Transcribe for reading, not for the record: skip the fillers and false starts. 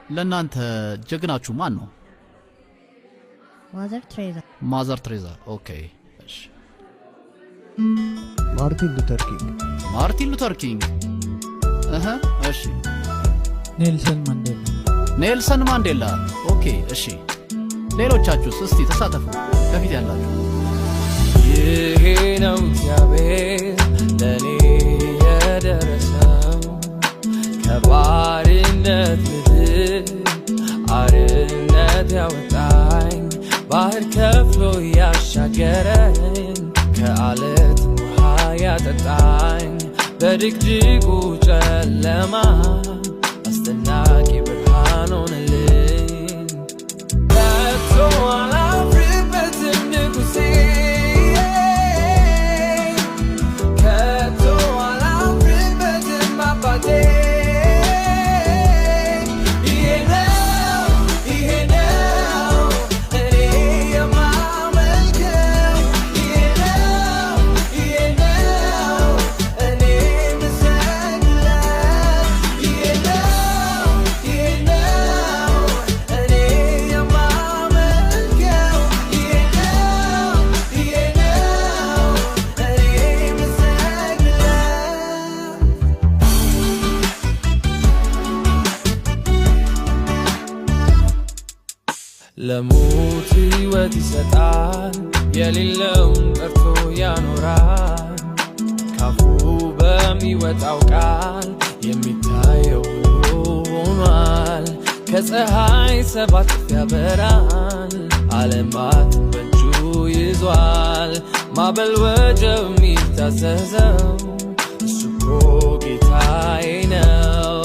ለእናንተ ጀግናችሁ ማን ነው? ማዘር ትሬዛ ኦኬ እሺ ማርቲን ሉተር ኪንግ እሺ ኔልሰን ማንዴላ ኦኬ እሺ ሌሎቻችሁስ እስቲ ተሳተፉ ከፊት ያላችሁ ይሄ ነው እግዚአብሔር ለኔ የደረሰው ከባርነት ምድር አርነት ያወጣኝ ባህር ከፍሎ ያሻገረኝ ከአለት ውሃ ያጠጣኝ በድቅድቁ ጨለማ አስደናቂ ብርሃን ሆነልኝ ከቶ አላፍርበትም ንጉሴ ከቶ አላፍርበትም አባቴ ለሞት ሕይወት ይሰጣል የሌለውን ጠርቶ ያኖራል ካፉ በሚወጣው ቃል የሚታየው ሆኗል ከፀሐይ 7 እጥፍ ያበራል ዓለማትን በእጁ ይዟል ማዕበል ወጀብ የሚታዘዘው እሱ እኮ ጌታዬ ነው